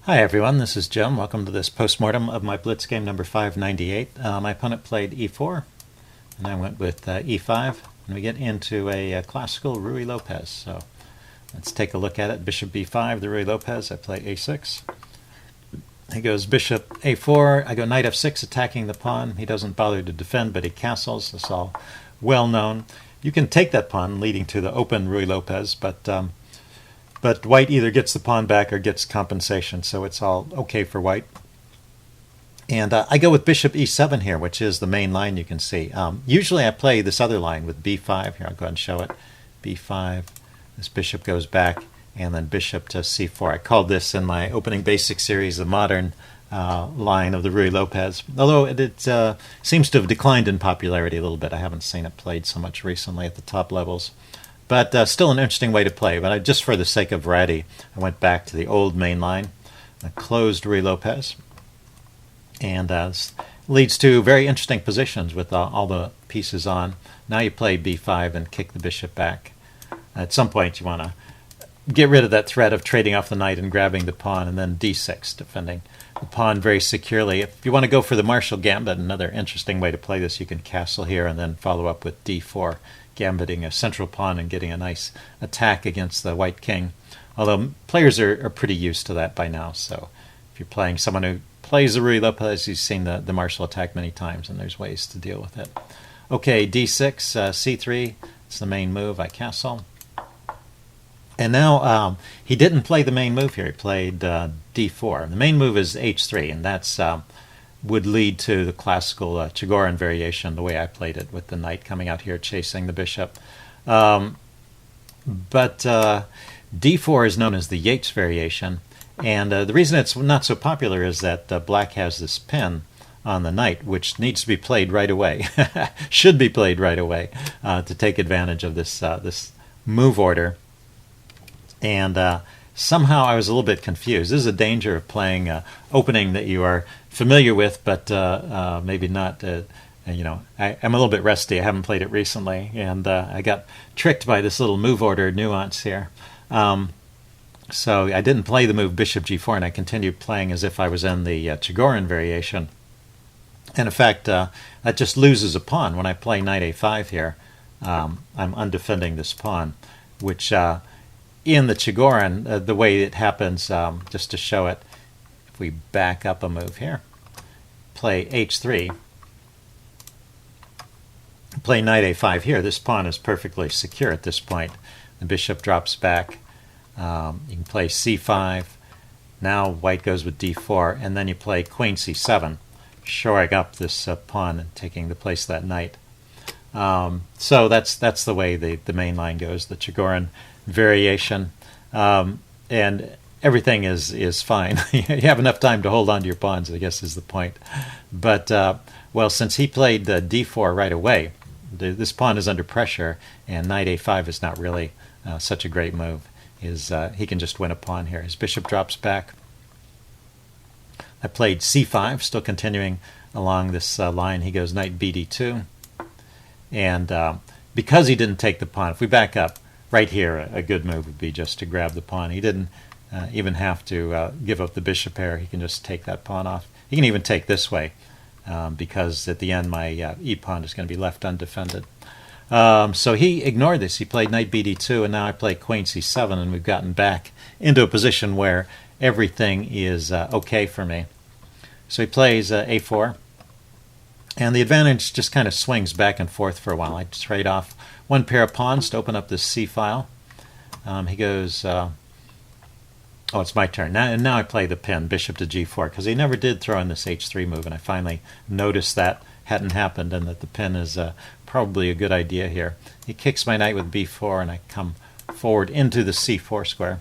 Hi everyone, this is Jim. Welcome to this postmortem of my Blitz game number 598. My opponent played e4, and I went with e5, and we get into a classical Ruy Lopez. So let's take a look at it. Bishop b5, the Ruy Lopez. I play a6. He goes bishop a4. I go knight f6, attacking the pawn. He doesn't bother to defend, but he castles. That's all well known. You can take that pawn, leading to the open Ruy Lopez, but white either gets the pawn back or gets compensation, so it's all okay for white. And I go with bishop e7 here, which is the main line you can see. Usually I play this other line with b5. Here, I'll go ahead and show it. b5, this bishop goes back, and then bishop to c4. I called this in my opening basic series the modern line of the Ruy Lopez, although it seems to have declined in popularity a little bit. I haven't seen it played so much recently at the top levels. But still an interesting way to play. But just for the sake of variety, I went back to the old main line, a closed Ruy Lopez, and leads to very interesting positions with all the pieces on. Now you play b5 and kick the bishop back. At some point you want to get rid of that threat of trading off the knight and grabbing the pawn, and then d6, defending the pawn very securely. If you want to go for the Marshall Gambit, another interesting way to play this, you can castle here and then follow up with d4, gambiting a central pawn and getting a nice attack against the white king. Although players are pretty used to that by now, so if you're playing someone who plays the Ruy Lopez, you've seen the Marshall attack many times, and there's ways to deal with it. Okay, d6, c3, it's the main move. I castle. And now he didn't play the main move here. He played d4. The main move is h3, and that's would lead to the classical Chigorin variation, the way I played it, with the knight coming out here chasing the bishop. But d4 is known as the Yates variation, and the reason it's not so popular is that black has this pin on the knight, which needs to be played right away, should be played right away, to take advantage of this move order. And somehow I was a little bit confused. This is a danger of playing opening that you are familiar with, but maybe not. I'm a little bit rusty. I haven't played it recently, and I got tricked by this little move order nuance here. So I didn't play the move bishop g4, and I continued playing as if I was in the Chigorin variation. And in fact, that just loses a pawn. When I play knight a5 here, I'm undefending this pawn, which in the Chigorin, the way it happens, just to show it, if we back up a move here, play h3, play knight a5 here, this pawn is perfectly secure at this point. The bishop drops back. You can play c5. Now white goes with d4, and then you play queen c7, shoring up this pawn and taking the place of that knight. So that's the way the main line goes, the Chigorin variation, and everything is fine. You have enough time to hold on to your pawns, I guess, is the point. But well, since he played d4 right away, this pawn is under pressure, and knight a5 is not really such a great move. He can just win a pawn here. His bishop drops back. I played c5, still continuing along this line. He goes knight bd2, and because he didn't take the pawn, if we back up, right here, a good move would be just to grab the pawn. He didn't even have to give up the bishop pair. He can just take that pawn off. He can even take this way, because at the end my e-pawn is going to be left undefended. So he ignored this. He played knight bd2, and now I play queen c7, and we've gotten back into a position where everything is okay for me. So he plays a4, and the advantage just kind of swings back and forth for a while. I trade off one pair of pawns to open up this c file. He goes, oh, it's my turn. Now I play the pin, bishop to g4, because he never did throw in this h3 move, and I finally noticed that hadn't happened, and that the pin is probably a good idea here. He kicks my knight with b4, and I come forward into the c4 square.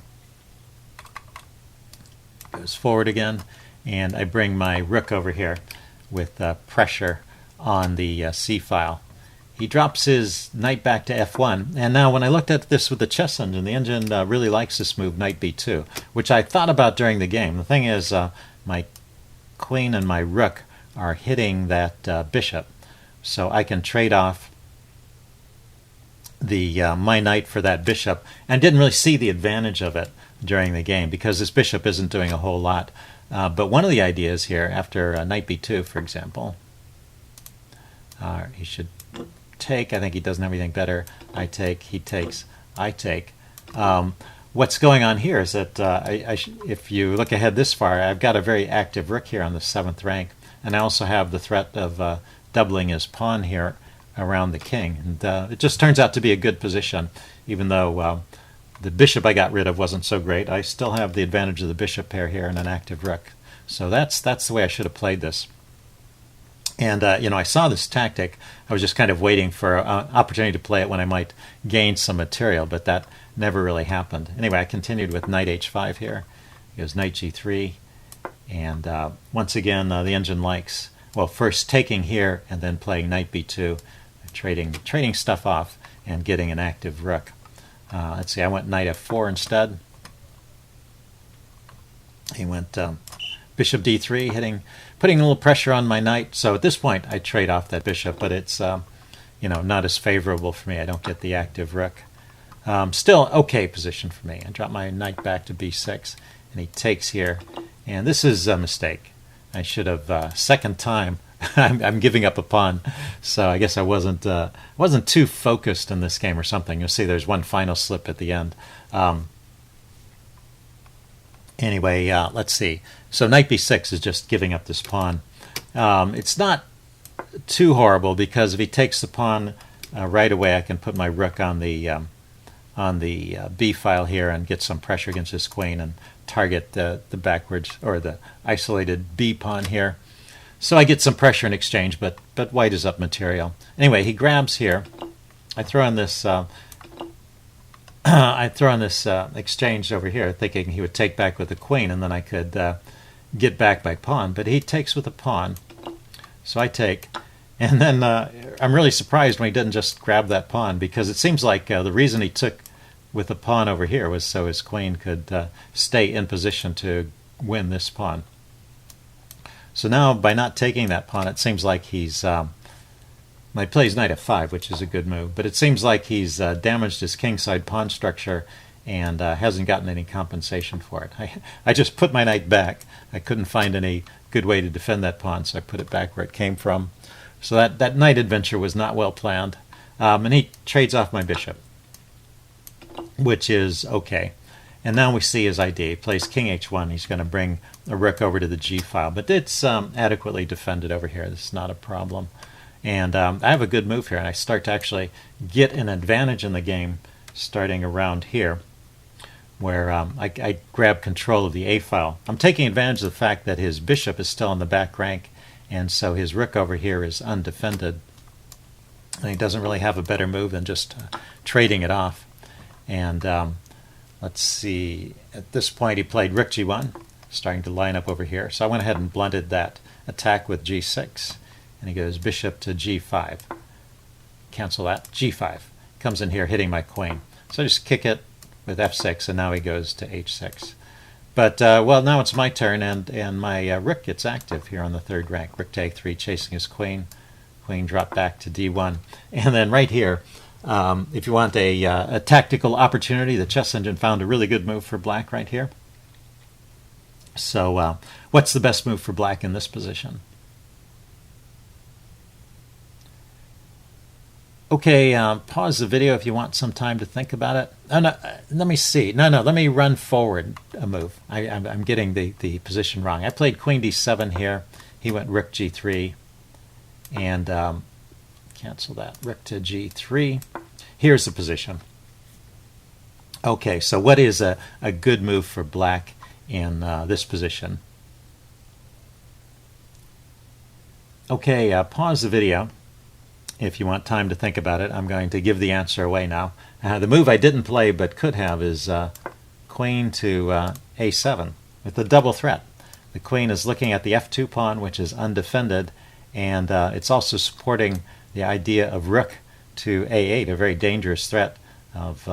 Goes forward again, and I bring my rook over here with pressure on the c file. He drops his knight back to f1, and now when I looked at this with the chess engine, the engine really likes this move, knight b2, which I thought about during the game. The thing is, my queen and my rook are hitting that bishop, so I can trade off the my knight for that bishop, and didn't really see the advantage of it during the game because this bishop isn't doing a whole lot. But one of the ideas here, after knight b2, for example, he should take. I think he doesn't have anything better. I take, he takes, I take. What's going on here is that if you look ahead this far, I've got a very active rook here on the 7th rank, and I also have the threat of doubling his pawn here around the king. And it just turns out to be a good position, even though the bishop I got rid of wasn't so great. I still have the advantage of the bishop pair here and an active rook. So that's the way I should have played this. And I saw this tactic. I was just kind of waiting for an opportunity to play it when I might gain some material, but that never really happened. Anyway, I continued with knight h5 here. It goes knight g3, and once again the engine likes, well, first taking here and then playing knight b2, trading stuff off and getting an active rook. Let's see, I went knight f4 instead. He went bishop d3, putting a little pressure on my knight. So at this point I trade off that bishop, but it's not as favorable for me. I don't get the active rook. Still okay position for me. I drop my knight back to b6, and he takes here, and this is a mistake. I should have second time. I'm giving up a pawn, so I guess I wasn't too focused in this game or something. You'll see there's one final slip at the end. Anyway, let's see. So knight b6 is just giving up this pawn. It's not too horrible because if he takes the pawn right away, I can put my rook on the b file here and get some pressure against his queen and target the backwards or the isolated b pawn here. So I get some pressure in exchange, but white is up material. Anyway, he grabs here. I throw in this exchange over here, thinking he would take back with the queen, and then I could get back by pawn. But he takes with a pawn, so I take. And then I'm really surprised when he didn't just grab that pawn, because it seems like the reason he took with the pawn over here was so his queen could stay in position to win this pawn. So now, by not taking that pawn, it seems like he's... he plays knight f5, which is a good move, but it seems like he's damaged his kingside pawn structure and hasn't gotten any compensation for it. I just put my knight back. I couldn't find any good way to defend that pawn, so I put it back where it came from. So that knight adventure was not well planned. And he trades off my bishop, which is okay. And now we see his idea. He plays king h1. He's going to bring a rook over to the g file, but it's adequately defended over here. This is not a problem. And I have a good move here, and I start to actually get an advantage in the game starting around here, where I grab control of the a file. I'm taking advantage of the fact that his bishop is still in the back rank, and so his rook over here is undefended. And he doesn't really have a better move than just trading it off. And let's see, at this point he played rook g1, starting to line up over here. So I went ahead and blunted that attack with g6. And he goes bishop to g5. Cancel that. g5. Comes in here hitting my queen. So I just kick it with f6, and now he goes to h6. But, well, now it's my turn, and my rook gets active here on the 3rd rank. Rook to a3, chasing his queen. Queen dropped back to d1. And then right here, if you want a tactical opportunity, the chess engine found a really good move for black right here. So what's the best move for black in this position? Okay, pause the video if you want some time to think about it. Oh, no, let me see. No, let me run forward a move. I'm getting the position wrong. I played queen d7 here. He went rook g3. And cancel that. Rook to g3. Here's the position. Okay, so what is a good move for black in this position? Okay, pause the video. If you want time to think about it, I'm going to give the answer away now. The move I didn't play but could have is queen to a7 with a double threat. The queen is looking at the f2 pawn, which is undefended, and it's also supporting the idea of rook to a8, a very dangerous threat of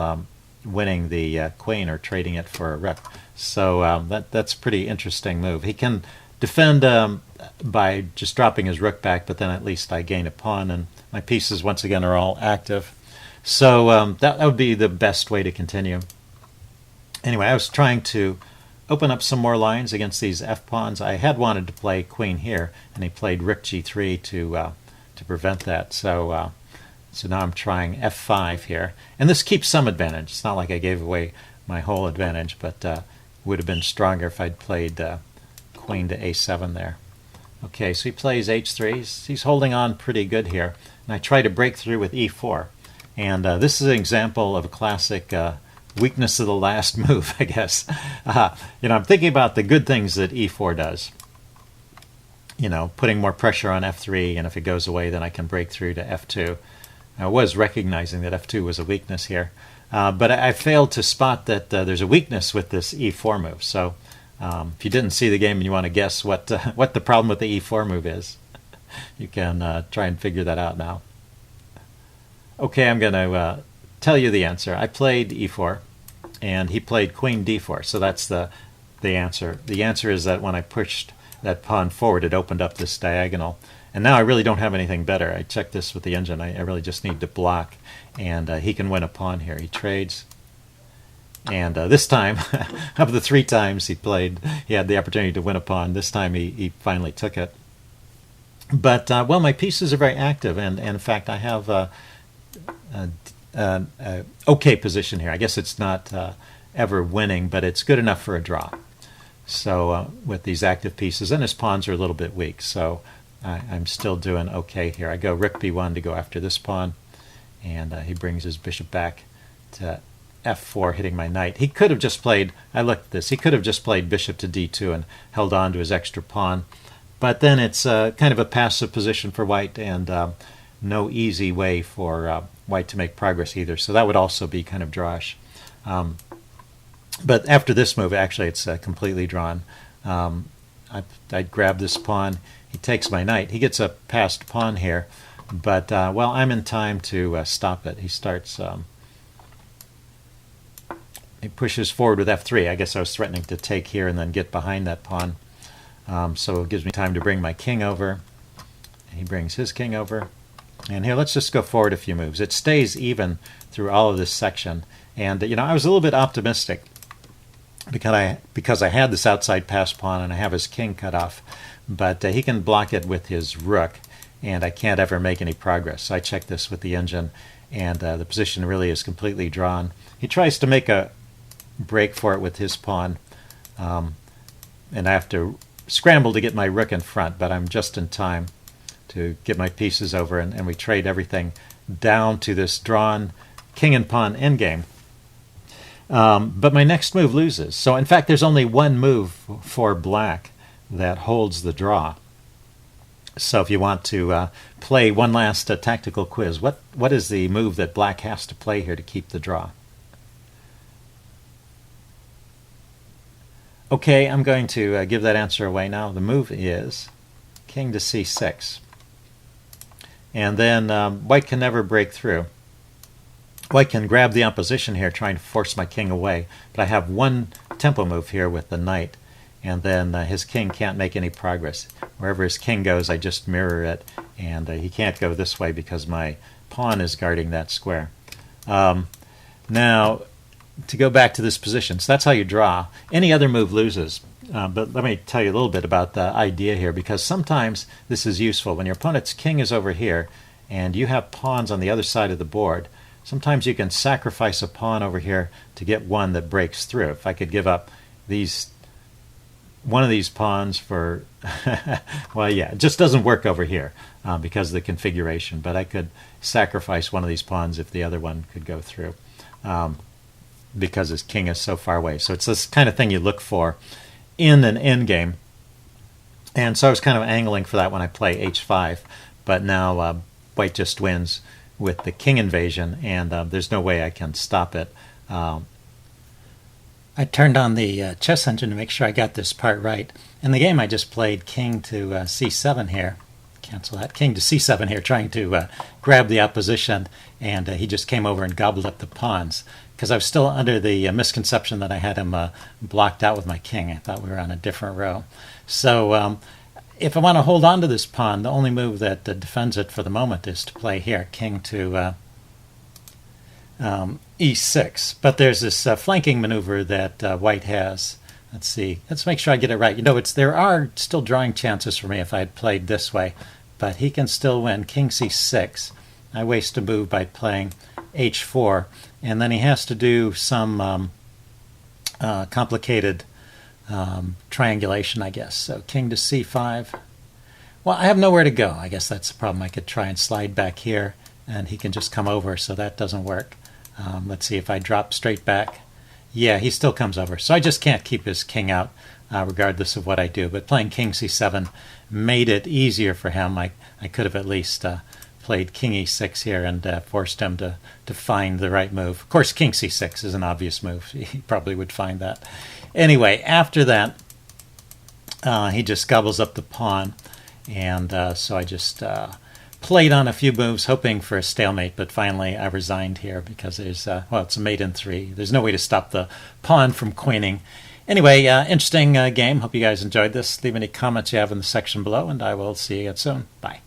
winning the queen or trading it for a rook. So that's a pretty interesting move. He can defend by just dropping his rook back, but then at least I gain a pawn, and my pieces once again are all active. So that would be the best way to continue. Anyway, I was trying to open up some more lines against these f-pawns. I had wanted to play queen here, and he played rook g3 to prevent that. So now I'm trying f5 here. And this keeps some advantage. It's not like I gave away my whole advantage, but would have been stronger if I'd played queen to a7 there. Okay, so he plays h3. He's holding on pretty good here. And I try to break through with e4. And this is an example of a classic weakness of the last move, I guess. I'm thinking about the good things that e4 does. Putting more pressure on f3, and if it goes away, then I can break through to f2. I was recognizing that f2 was a weakness here. But I failed to spot that there's a weakness with this e4 move. So if you didn't see the game and you want to guess what the problem with the e4 move is, you can try and figure that out now. Okay, I'm going to tell you the answer. I played e4, and he played queen d4, so that's the answer. The answer is that when I pushed that pawn forward, it opened up this diagonal. And now I really don't have anything better. I checked this with the engine. I really just need to block, and he can win a pawn here. He trades, and this time, of the 3 times he played, he had the opportunity to win a pawn. This time he finally took it. But, well, my pieces are very active, and in fact I have okay position here. I guess it's not ever winning, but it's good enough for a draw. So with these active pieces, and his pawns are a little bit weak, so I'm still doing okay here. I go rook b1 to go after this pawn, and he brings his bishop back to f4, hitting my knight. He could have just played, I looked at this, he could have just played bishop to d2 and held on to his extra pawn, but then it's kind of a passive position for white, and no easy way for white to make progress either, so that would also be kind of drawish. But after this move, actually, it's completely drawn. I'd grab this pawn. He takes my knight. He gets a passed pawn here, but, well, I'm in time to stop it. He starts, he pushes forward with f3. I guess I was threatening to take here and then get behind that pawn. So it gives me time to bring my king over. He brings his king over. And here, let's just go forward a few moves. It stays even through all of this section. And, I was a little bit optimistic because I had this outside passed pawn and I have his king cut off. But he can block it with his rook, and I can't ever make any progress. So I checked this with the engine, and the position really is completely drawn. He tries to make a break for it with his pawn, and I have to scramble to get my rook in front, but I'm just in time to get my pieces over, and we trade everything down to this drawn king and pawn endgame. But my next move loses. So in fact, there's only one move for black that holds the draw. So if you want to play one last tactical quiz, what is the move that black has to play here to keep the draw? Okay, I'm going to give that answer away now. The move is king to c6. And then white can never break through. White can grab the opposition here, trying to force my king away. But I have one tempo move here with the knight, and then his king can't make any progress. Wherever his king goes, I just mirror it, and he can't go this way because my pawn is guarding that square. Now, to go back to this position, so that's how you draw. Any other move loses. But let me tell you a little bit about the idea here, because sometimes this is useful. When your opponent's king is over here, and you have pawns on the other side of the board, sometimes you can sacrifice a pawn over here to get one that breaks through. If I could give up one of these pawns for, well, yeah, it just doesn't work over here because of the configuration. But I could sacrifice one of these pawns if the other one could go through because his king is so far away. So it's this kind of thing you look for in an endgame. And so I was kind of angling for that when I play h5. But now white just wins with the king invasion, and there's no way I can stop it. I turned on the chess engine to make sure I got this part right. In the game I just played king to c7 here. Cancel that. King to c7 here, trying to grab the opposition, and he just came over and gobbled up the pawns. Because I was still under the misconception that I had him blocked out with my king. I thought we were on a different row. So if I want to hold on to this pawn, the only move that defends it for the moment is to play here, king to e6. But there's this flanking maneuver that white has. Let's see. Let's make sure I get it right. There are still drawing chances for me if I had played this way, but he can still win. King c6. I waste a move by playing h4, and then he has to do some complicated triangulation, I guess. So king to c5. Well, I have nowhere to go. I guess that's the problem. I could try and slide back here, and he can just come over, so that doesn't work. Let's see if I drop straight back. Yeah, he still comes over. So I just can't keep his king out, regardless of what I do. But playing king c7 made it easier for him. I could have at least played king e6 here and forced him to find the right move. Of course, king c6 is an obvious move. He probably would find that. Anyway, after that, he just gobbles up the pawn. And so I just played on a few moves, hoping for a stalemate, but finally I resigned here because there's, it's a mate in 3. There's no way to stop the pawn from queening. Anyway, interesting game. Hope you guys enjoyed this. Leave any comments you have in the section below, and I will see you again soon. Bye.